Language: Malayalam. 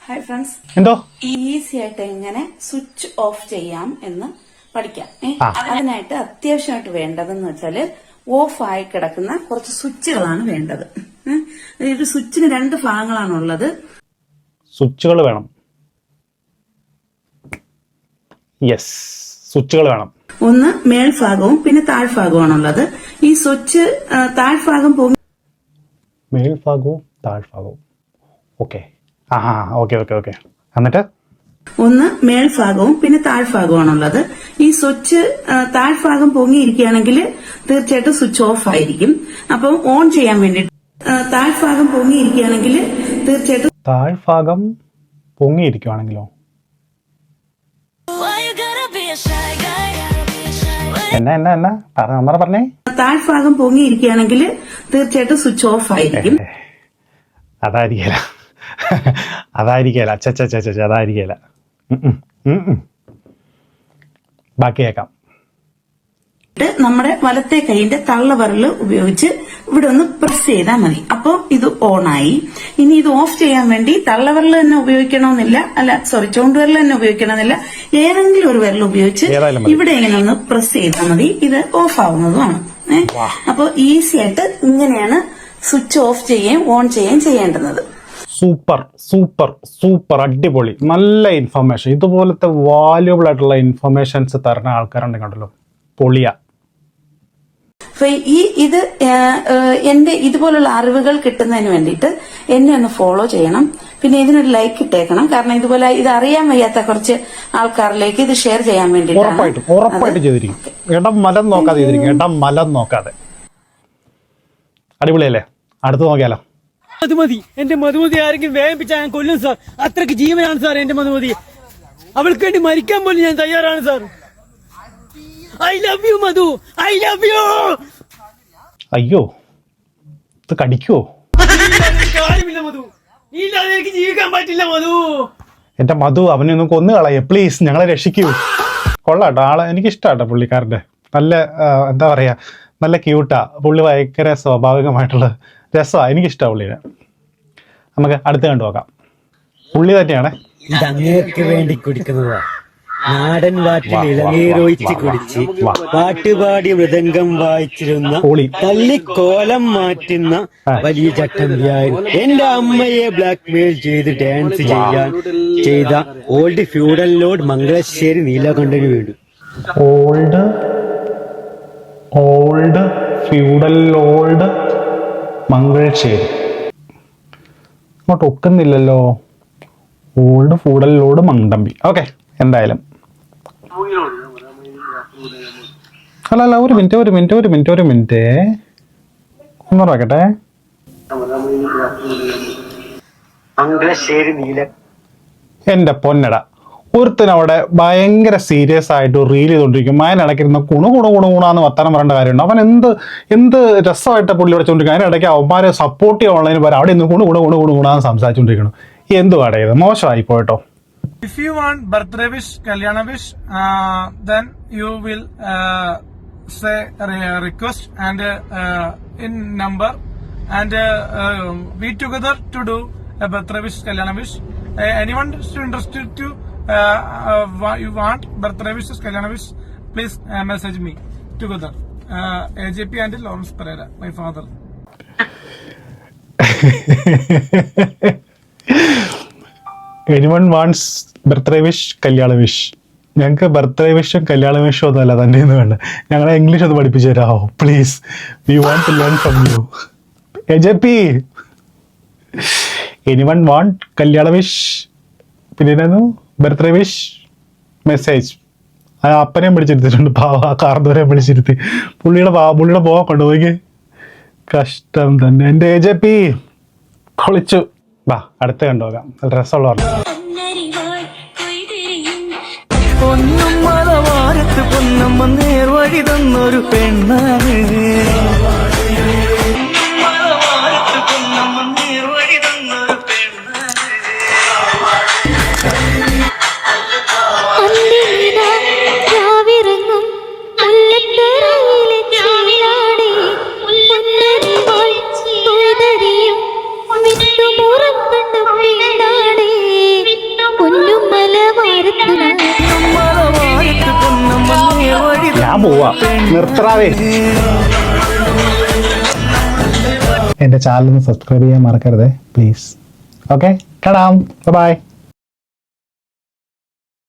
ഹായ് ഫ്രണ്ട്സ്, എന്തോ ഈസി ആയിട്ട് എങ്ങനെ സ്വിച്ച് ഓഫ് ചെയ്യാം എന്ന് പഠിക്കാം. അതിനായിട്ട് അത്യാവശ്യമായിട്ട് വേണ്ടതെന്ന് വെച്ചാല് ഓഫ് ആയി കിടക്കുന്ന കുറച്ച് സ്വിച്ചുകളാണ് വേണ്ടത്. ഒരു സ്വിച്ചിന് 2 ഭാഗങ്ങളാണുള്ളത്. സ്വിച്ചുകൾ വേണം. യെസ്, സ്വിച്ചുകൾ വേണം. ഒന്ന് മേൽഭാഗവും പിന്നെ താഴ്ഭാഗവുമാണുള്ളത്. ഈ സ്വിച്ച് താഴ്ഭാഗം മേൽഭാഗവും താഴ്ഭാഗവും. Okay, okay. എന്നിട്ട് ഒന്ന് മേൽഭാഗവും പിന്നെ താഴ്ഭാഗവുമാണുള്ളത്. ഈ സ്വിച്ച് താഴ്ഭാഗം പൊങ്ങിയിരിക്കുകയാണെങ്കിൽ തീർച്ചയായിട്ടും സ്വിച്ച് ഓഫ് ആയിരിക്കും. അപ്പം ഓൺ ചെയ്യാൻ വേണ്ടിട്ട് താഴ്ഭാഗം പൊങ്ങിയിരിക്കുകയാണെങ്കിൽ തീർച്ചയായിട്ടും താഴ്ഭാഗം പൊങ്ങിയിരിക്കുവാണെങ്കിലോ? എന്നാ പറഞ്ഞേ. താഴ്ഭാഗം പൊങ്ങിയിരിക്കുകയാണെങ്കിൽ തീർച്ചയായിട്ടും സ്വിച്ച് ഓഫ് ആയിരിക്കും. അതായിരിക്കല അതായിരിക്കല. ബാക്കി കേൾക്കാം. നമ്മുടെ വലത്തെ കൈയിന്റെ തള്ളവിരല് ഉപയോഗിച്ച് ഇവിടെ ഒന്ന് പ്രസ് ചെയ്താൽ മതി. അപ്പോൾ ഇത് ഓണായി. ഇനി ഇത് ഓഫ് ചെയ്യാൻ വേണ്ടി തള്ളവിരൽ തന്നെ ഉപയോഗിക്കണമെന്നില്ല, ചൂണ്ടുവിരൽ തന്നെ ഉപയോഗിക്കണമെന്നില്ല. ഏതെങ്കിലും ഒരു വിരൽ ഉപയോഗിച്ച് ഇവിടെ ഇങ്ങനെ ഒന്ന് പ്രസ് ചെയ്താൽ മതി. ഇത് ഓഫ് ആവുന്നതുമാണ്. അപ്പോൾ ഈസി ആയിട്ട് ഇങ്ങനെയാണ് സ്വിച്ച് ഓഫ് ചെയ്യുകയും ഓൺ ചെയ്യുകയും ചെയ്യേണ്ടുന്നത്. സൂപ്പർ അടിപൊളി, നല്ല ഇൻഫർമേഷൻ. ഇതുപോലത്തെ വാല്യുബിൾ ആയിട്ടുള്ള ഇൻഫർമേഷൻസ് തരുന്ന ആൾക്കാരുണ്ട് കണ്ടല്ലോ, പൊളിയ. ഇത് എന്റെ ഇതുപോലുള്ള അറിവുകൾ കിട്ടുന്നതിന് വേണ്ടിയിട്ട് എന്നെ ഒന്ന് ഫോളോ ചെയ്യണം. പിന്നെ ഇതിനൊരു ലൈക്ക് ഇട്ടേക്കണം. കാരണം ഇതുപോലെ ഇത് അറിയാൻ വയ്യാത്ത കുറച്ച് ആൾക്കാരിലേക്ക് ഇത് ഷെയർ ചെയ്യാൻ വേണ്ടിയിട്ട് ഉറപ്പായിട്ട് ചെയ്തിരിക്കും. ഇടം മലം നോക്കാതെ അടിപൊളിയല്ലേ? അടുത്ത് നോക്കിയാലോ? മധുമതി, എന്റെ മധുമതി ആരെങ്കിലും വേഗിപ്പിച്ചാൽ ഞാൻ കൊല്ലും സാർ. അത്രയ്ക്ക് ജീവനാണ് സാർ എന്റെ മധുമതി. അവൾക്ക് വേണ്ടി മരിക്കാൻ പോലും ഞാൻ തയ്യാറാണ് sir. I love you Madhu, I love you. അയ്യോ, ഇത് കടിക്കുവോ? കാര്യമില്ല മധു, നീ ഇല്ലാതെ എനിക്ക് ജീവിക്കാൻ പറ്റില്ല മധു. എന്റെ മധു, അവനെ ഒന്ന് കൊന്നു കളയ പ്ലീസ്, ഞങ്ങളെ രക്ഷിക്കൂ. കൊള്ളാട്ടോ ആളെ, എനിക്ക് ഇഷ്ടാട്ടോ പുള്ളിക്കാരന്റെ. നല്ല എന്താ പറയാ, നല്ല ക്യൂട്ടാ പുള്ളി. ഭയങ്കര സ്വാഭാവികമായിട്ടുള്ള രസമാണ്, എനിക്കിഷ്ടമാണ് പുള്ളിനെ. നമുക്ക് അടുത്ത് കണ്ടു നോക്കാം. പുള്ളി തന്നെയാണ്. ഇത് അങ്ങേർക്ക് വേണ്ടി കുടിക്കുന്നതാ. നാടൻ വാറ്റിൽ ഇളനീരൊഴിച്ച് കുടിച്ച് പാട്ടുപാടി മൃദംഗം വായിച്ചിരുന്ന തല്ലിക്കോലം മാറ്റുന്ന വലിയ ചട്ടമ്പിയായിരുന്നു. എന്റെ അമ്മയെ ബ്ലാക്ക്മെയിൽ ചെയ്ത് ഡാൻസ് ചെയ്ത ഓൾഡ് ഫ്യൂഡൽ ലോഡ് മംഗളശ്ശേരി നീലകണ്ഠന് വേണ്ടി. ഓൾഡ് ഫ്യൂഡൽ ലോഡ് മംഗളശ്ശേരി അങ്ങോട്ട് ഒക്കുന്നില്ലല്ലോ. ഓൾഡ് ഫ്യൂഡൽ ലോഡ് മണ്ടമ്പി. ഓക്കെ, എന്തായാലും അല്ല ഒരു മിനിറ്റ് ഒന്ന് നോക്കട്ടെ. എന്റെ പൊന്നട, ഒരുത്തൻ അവിടെ ഭയങ്കര സീരിയസ് ആയിട്ട് റീൽ ചെയ്തോണ്ടിരിക്കും. അതിനിടയ്ക്കിരുന്ന കുണുകുണാന്ന് വർത്താനം പറയേണ്ട കാര്യമുണ്ട്. അവൻ എന്ത് രസമായിട്ട് പുള്ളി വിളിച്ചോണ്ടിരിക്കും. അതിനിടയ്ക്ക് അവന്മാരെ സപ്പോർട്ട് ചെയ്യാനുള്ളതിന് പകരം അവിടെ നിന്ന് കുണുകുണാന്ന് സംസാരിച്ചോണ്ടിരിക്കണം. എന്തുവാടേ ഇത്, മോശമായി പോയിട്ടോ. If you want birthday wish, Kalyana wish, then you will say request and in number and we together to do a birthday wish, Kalyana wish. Anyone is interested to you want birthday wishes, Kalyana wish, please message me together. AJP and Lawrence Pereira, my father. Anyone wants birthday wish, കല്യാണ വിഷ്. ഞങ്ങൾക്ക് ബർത്ത്ഡേ വിഷും കല്യാണ വിഷും ഒന്നുമല്ല തന്നെ ഒന്നും വേണ്ട. ഞങ്ങളെ ഇംഗ്ലീഷ് ഒന്ന് പഠിപ്പിച്ചു തരാമോ please? We want to learn from you. AJP, anyone want കല്യാണ വിഷ്, പിന്നെ ബർത്ത്ഡേ വിഷ് മെസ്സേജ്. ആ അപ്പനെയും വിളിച്ചിരുത്തിട്ടുണ്ട്, പാവ കാർന്നവരെയും വിളിച്ചിരുത്തി. പുള്ളിയുടെ പോവാൻ കൊണ്ടുപോയി. കഷ്ടം തന്നെ. എൻ്റെ AJP പൊളിച്ചു. വാ, അടുത്ത് കണ്ടുപോകാം. നല്ല രസമുള്ള പൊന്നും മലവാരത്ത് പൊന്നമ്മ നേർവഴി തന്നൊരു പെണ്ണാണ്. പോവാ നിർത്തറാവേ. എന്റെ ചാനൽ ഒന്ന് സബ്സ്ക്രൈബ് ചെയ്യാൻ മറക്കരുത് പ്ലീസ്. Okay, by.